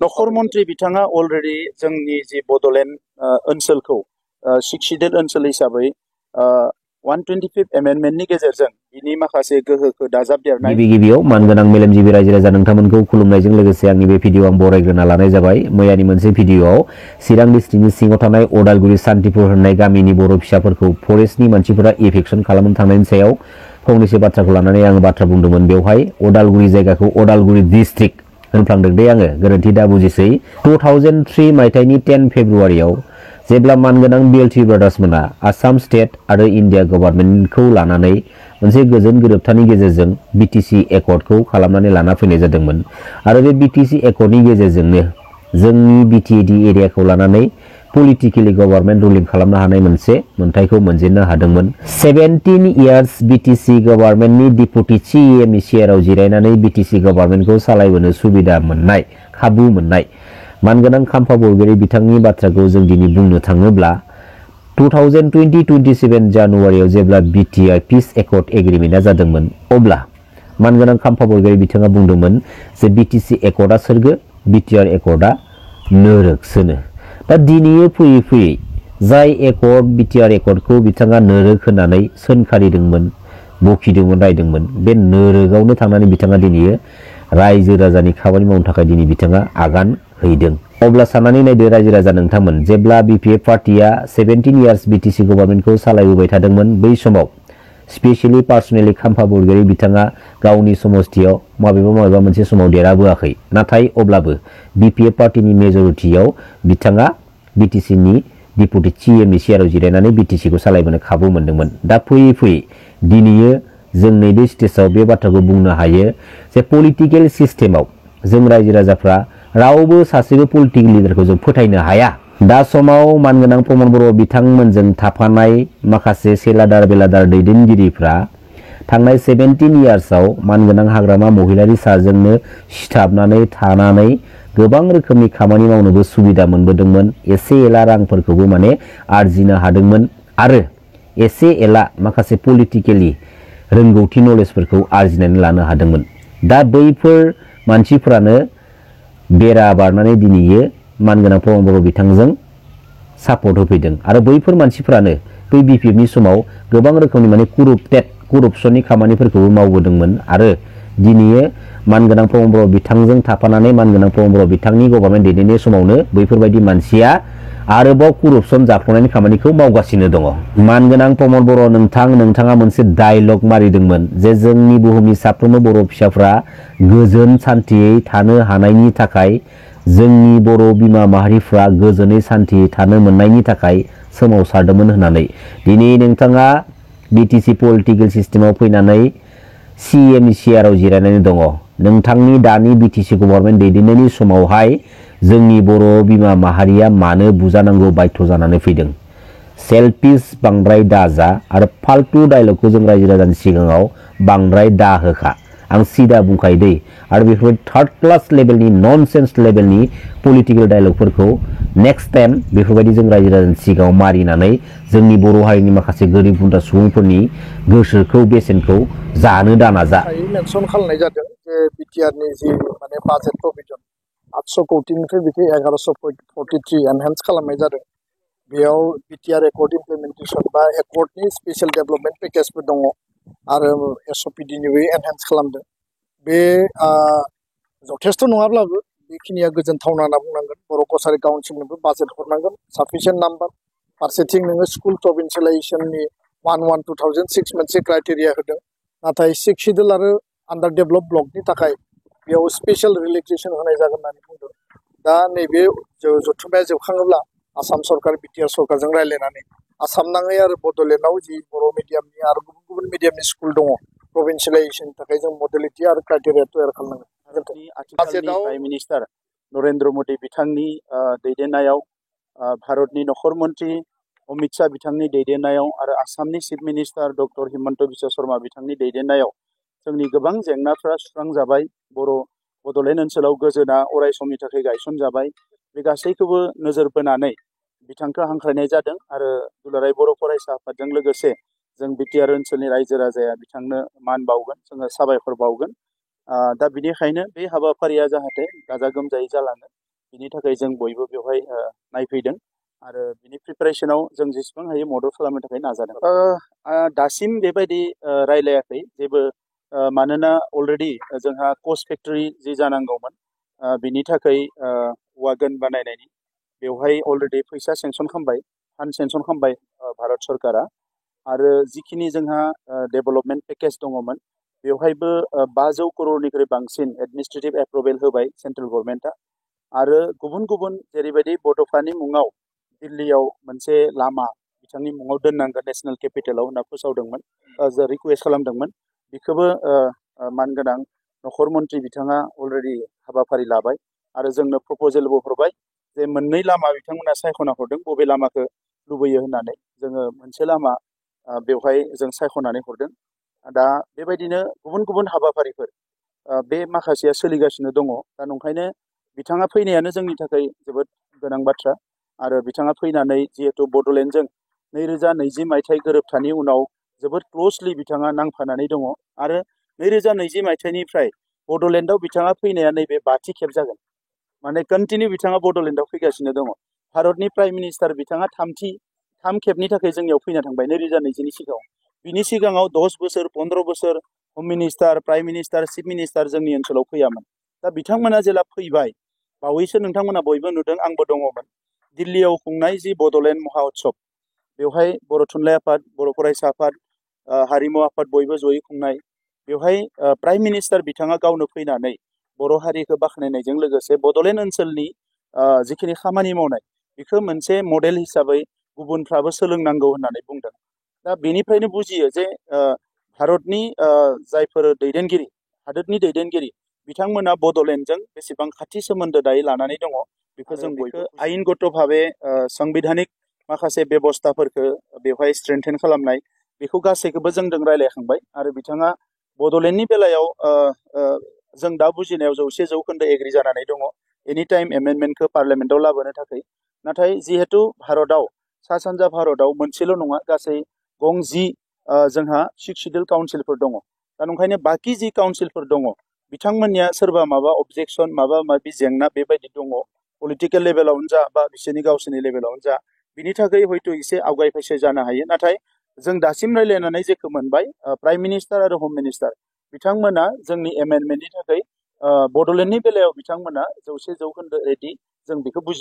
नखर मन्त्रि बिथाङा अलरेडि जोंनि जि बडलेण्ड ओनसोलखौ शिक्षित ओनसोल हिसाबै 125 एमेन्डमेन्टनि गेजेरजों बिनि माखासे गोहोखौ दाजाबदेरनाय गिबियाव मानगोनां मेलेमजिबि रायजो राजा नोंथांमोनखौ खुलुमनायजों लोगोसे आंनि बे भिडिअ आं बरायग्रोना लानाय जाबाय। मैयानि मोनसे भिडिअआव चिरां डिस्ट्रिक्टनि सिङाव थानाय अदालगुरि सान्तिपुर होननाय गामिनि बर' फिसाफोरखौ फरेस्टनि मानसिफोरा इभिकसन खालामनो थांनायनि सायाव फंनैसो बाथ्राखौ लानानै आं बाथ्रा बुंदोंमोन। बेवहाय अदालगुरि जायगाखौ अदालगुरि डिस्ट्रिक्ट होनफ्लांदों दे आङो, गोरोन्थि दा बुजिसै। 2003 मायथाइनि 10 फेब्रुआरियाव जेब्ला मानगोनां बिएलटि ब्रादार्समोना आसाम स्टेट आरो इन्डिया गभर्नमेन्टखौ लानानै मोनसे गोजोन गोरोबथानि गेजेरजों बिटिसि एकर्डखौ खालामनानै लाना फैनाय जादोंमोन आरो बे बिटिसि एकर्डनि गेजेरजोंनो जोंनि बिटिएडि एरियाखौ लानानै पलिटिकेलि गभर्नमेन्ट रुलिं खालामनो हानाय मोनसे मोन्थायखौ मोनजेननो हादोंमोन। 17 इयार्स बिटिसि गभर्नमेन्टनि डिपुटि सिएमनि चेयाराव जिरायनानै बिटिसि गभर्नमेन्टखौ सालायबोनो सुबिदा मोननाय, खाबु मोननाय मानगोनां खाम्फा बरगयारी बिथांनि बाथ्राखौ जों दिनै बुंनो थाङोब्ला 2027 जानुवारियाव जेब्ला बिटिआर पिस एकर्ड एग्रिमेन्टआ जादोंमोन अब्ला मानगोनां खाम्फा बरगयारी बिथाङा बुंदोंमोन जे बिटिसि एकर्डआ सोरगो, बिटिआर एकर्डआ नोरोखसोनो। दा दिनै फैयै फैयै जाय एकर्ड बिटिआर एकर्डखौ बिथाङा नोरोख होननानै सोंखारिदोंमोन, बखिदोंमोन, रायदोंमोन, बे नोरोगावनो थांनानै बिथाङा दिनै रायजो राजानि खामानि मावनो थाखाय दिनै बिथाङा आगान हैदों। अब्ला साननानै नायदो रायजो राजा नोंथांमोन, जेब्ला बिपिएफ पार्टिया 17 इयार्स बिटिसि गभर्नमेन्टखौ सालायबोबाय थादोंमोन बै समाव स्पेसियेलि पार्सनेलि खाम्फा बरगयारी बिथाङा गावनि समस्थियाव माबेबा मोनसे समाव देरहाबोआखै, नाथाय अब्लाबो बिपिएफ पार्टिनि मेजरिटियाव बिथाङा बिटिसिनि डिपुटि सिएमनि चेयाराव जिरायनानै बिटिसिखौ सालायबोनो खाबु मोन्दोंमोन। दा फैयै फैयै दिनै जों नैबे स्टेजाव बे बाथ्राखौ बुंनो हायो जे पलिटिकेल सिस्टेमाव जों रायजो राजाफ्रा रावबो सासेबो पलिटिकेल लिडारखौ जों फोथायनो हाया। दा समाव मानगोनां प्रमद बर' बिथांमोनजों थाफानाय माखासे सेलादार बेलादार दैदेनगिरिफ्रा थांनाय 17 इयार्सआव मानगोनां हाग्रामा महिलारि सारजोंनो सिथाबनानै थानानै गोबां रोखोमनि खामानि मावनोबो सुबिदा मोनबोदोंमोन, एसे एला रांफोरखौबो माने आरजिनो हादोंमोन आरो एसे एला माखासे पलिटिकेलि रोंगौथि नलेजफोरखौ आरजिनानै लानो हादोंमोन। दा बैफोर मानसिफ्रानो बेरा बारनानै दिनै मानगोनां प्रमद बर' बिथांजों सापर्ट होफैदों आरो बैफोर मानसिफ्रानो बै बिपिएफनि समाव गोबां रोखोमनि माने करपसननि खामानिफोरखौबो मावबोदोंमोन आरो दिनै मानगोनां प्रमद बर' बिथांजों थाफानानै मानगोनां प्रमद बर' बिथांनि गभर्नमेन्ट दैदेननाय समावनो बैफोरबायदि मानसिया आरोबाव करपसन जाख्ल'नायनि खामानिखौ मावगासिनो दङ। मानगोनां प्रमद बर' नोंथाङा मोनसे डायलग मारिदोंमोन जे जोंनि बुहुमनि साफ्रोमबो बर' फिसाफ्रा गोजोन सान्थियै थानो हानायनि थाखाय, जोंनि बर' बिमा माहारिफ्रा गोजोनै सान्थियै थानो मोननायनि थाखाय सोमावसारदोंमोन होननानै दिनै नोंथाङा बिटिसि पलिटिकेल सिस्टेमाव फैनानै सिएमनि चेयाराव जिरायनानै दङ। नोंथांनि दानि बिटिसि गभर्नमेन्ट दैदेननायनि समावहाय जोंनि बर' बिमा माहारिया मानो बुजानांगौ बाध्य जानानै फैदों? सेल्फिश बांद्राय दाजा आरो फाल्तु डायलगखौ जों रायजो राजानि सिगाङाव बांद्राय दा होखा। आं सिदा बुंखायो दै। आरो बेफोर थार्ड क्लास लेभेलनि ननसेन्स लेभेलनि पलिटिकेल डायलगफोरखौ नेक्स्ट टाइम बेफोरबायदि जों रायजो राजानि सिगाङाव मारिनानै जोंनि बर' हारिनि माखासे गोरिब गुन्द्रा सुबुंफोरनि गोसोखौ बेसेनखौ जानो दानाजा। मेनसन खालामनाय जादों जे बिटिआरनि जि माने बाजेट प्रभिजन 800 कौटिनिफ्राय बेखौ 1143 एनहेन्स खालामनाय जादों। बेयाव बिटिआर एकर्ड इमप्लिमेन्टेसन बा एकर्डनि स्पेसियेल डेभेलपमेन्ट पेकेजबो दङ आरो एसअपिडिनिबो एनहेन्स खालामदों। बे जथेस्थ' नङाब्लाबो बेखिनिया गोजोनथावना होनना बुंनांगोन। बर' कसारि काउन्सिलनोबो बाजेट हरनांगोन साफिसियेन्ट नाम्बार। फारसेथिं नोङो स्कुल प्रभिन्सियेलाइजेसननि 1/1/2006 मोनसे क्राइटेरिया होदों, नाथाय 6 सिडुल आरो आन्डार डेभेलप ब्लकनि थाखाय बेयाव स्पेसियेल रिलेक्सेसन होनाय जागोन होननानै बुंदों। दा नैबे जथुम्माया जोबखाङोब्ला आसाम सरकार बिटिआर सरकारजों रायज्लायनानै आसाम नाङै आरो बड'लेण्डआव जि बर' मिडियामनि आरो गुबुन मिडियामनि स्कुल दङ प्रभिन्सियेलाइजेसननि थाखाय जों मडेलिटि आरो क्राइटेरिया तैयार खालामनांगोन। आथिखालनि प्राइम मिनिस्टार नरेन्द्र मदि बिथांनि दैदेननायाव, भारतनि नखर मन्त्रि अमित शाह बिथांनि दैदेननायाव आरो आसामनि chief minister doctor Himanta Biswa Sharma बिथांनि दैदेननायाव जोंनि गोबां जेंनाफ्रा सुस्रांजाबाय। बड'लेण्ड ओनसोलाव गोजोना अराय समनि थाखाय गायसनजाबाय। बे गासैखौबो नोजोर बोनानै बिथांखौ हांख्रायनाय जादों आरो दुलाराय बर' फरायसा आफादजों लोगोसे जों बिटिआर ओनसोलनि रायजो राजाया बिथांनो मान बावगोन, जोङो साबायखर बावगोन। दा बिनिखायनो बे हाबाफारिया जाहाथे गाजा गोमजायै जालाङो बिनि थाखाय जों बयबो बेवहाय नायफैदों आरो बिनि प्रिपारेसनाव जों जेसेबां हायो मदद खालामनो थाखाय नाजादों। दासिम बेबायदि रायलायाखै जेबो मानोना अलरेडि जोंहा कच फेक्टरि जि जानांगौमोन बिनि थाखाय वागन बानायनायनि बेवहाय अलरेडि फैसा सेंसन खालामबाय फान्ड सेंसन खालामबाय भारत सरकारा आरो जिखिनि जोंहा डेभेलपमेन्ट पेकेज दङमोन बेवहायबो 500 करोड़निख्रुइ बांसिन एडमिनिस्ट्रेटिभ एप्रुभेल होबाय सेन्ट्रेल गभर्नमेन्टआ आरो गुबुन गुबुन जेरैबायदि बड'फानि मुङाव दिल्लीयाव मोनसे लामा बिथांनि मुङाव दोननांगोन नेशनेल केपिटेलाव होनना फोसावदोंमोन रिकुवेस्ट खालामदोंमोन बेखौबो मानगोनां नखर मन्थ्रि बिथाङा अलरेडि हाबाफारि लाबाय आरो जोंनो प्रपजेलबो हरबाय जे मोननै लामा बिथांमोना सायख'ना हरदों बबे लामाखौ लुबैयो होननानै जोङो मोनसे लामा बेवहाय जों सायख'नानै हरदों दा बेबायदिनो गुबुन गुबुन हाबाफारिफोर बे माखासेया सोलिगासिनो दङ दा नंखायनो बिथाङा फैनायानो जोंनि थाखाय जोबोद गोनां बाथ्रा आरो बिथाङा फैनानै जिहेथु बड'लेण्डजों 2020 मायथाइ गोरोबथानि उनाव जोबोद क्ल'सलि बिथाङा नांफानानै दङ आरो 2020 मायथाइनिफ्राय बड'लेण्डआव बिथाङा फैनाया नैबे 5थि खेब जागोन माने कन्टिनिउ बिथाङा बड'लेण्डआव फैगासिनो दङ भारतनि प्राइम मिनिस्टार बिथाङा थाम खेबनि थाखाय जोंनियाव फैना थांबाय 2020नि सिगाङाव बिनि सिगाङाव 10 बोसोर 15 बोसोर हम minister prime minister chief minister जोंनि ओनसोलाव फैयामोन दा बिथांमोना जेला फैबाय बावैसो नोंथांमोना बयबो नुदों आंबो दङमोन दिल्लीयाव खुंनाय जि बड'लेण्ड महाउत्सब बेवहाय बर' थुनलाइ आफाद बर' फरायसा आफाद हारिमु आफाद बयबो जयै खुंनाय बेवहाय प्राइम मिनिस्टार बिथाङा गावनो फैनानै बर' हारिखौ बाख्नायनायजों लोगोसे बड'लेण्ड ओनसोलनि जिखिनि खामानि मावनाय बेखौ मोनसे मडेल हिसाबै गुबुनफ्राबो सोलोंनांगौ होननानै बुंदों दा बेनिफ्रायनो बुजियो जे भारतनि जायफोर दैदेनगिरि हादोरनि दैदेनगिरि बिथांमोना बड'लेण्डजों बेसेबां खाथि सोमोन्दो दायो लानानै दङ बेखौ जों बयबो आयेनगत भाबे संबिधानिक माखासे बेबस्थाफोरखौ बेवहाय स्ट्रेंथेन खालामनाय बेखौ गासैखौबो जोंजों रायलायखांबाय आरो बिथाङा बड'लेण्डनि बेलायाव जों दा बुजिनायाव 100% एग्रि जानानै दङ एनि टाइम एमेन्डमेन्टखौ पार्लियामेन्टआव लाबोनो थाखाय नाथाय जिहेतु भारतआव सा सानजा भारतआव मोनसेल' नङा गासै गं 10 जोंहा 6 शिड्युल काउन्सिलफोर दङ दा नंखायनो बाखि जि काउन्सिलफोर दङ बिथांमोननिया सोरबा माबा अबजेक्सन माबा माबि जेंना बेबायदि दङ पलिटिकेल लेभेलावनो जा बा बिसोरनि गावसोरनि लेभेलावनो जा बिनि थाखाय हयथ' एसे आवगायफैसे जानो हायो नाथाय जों दासिम रायलायनानै जेखौ मोनबाय प्राइम मिनिस्टार आरो हम मिनिस्टार बिथांमोना जोंनि एमेन्डमेन्टनि थाखाय बड'लेण्डनि बेलायाव बिथांमोना 100% रेडि जों बेखौ बुजिनो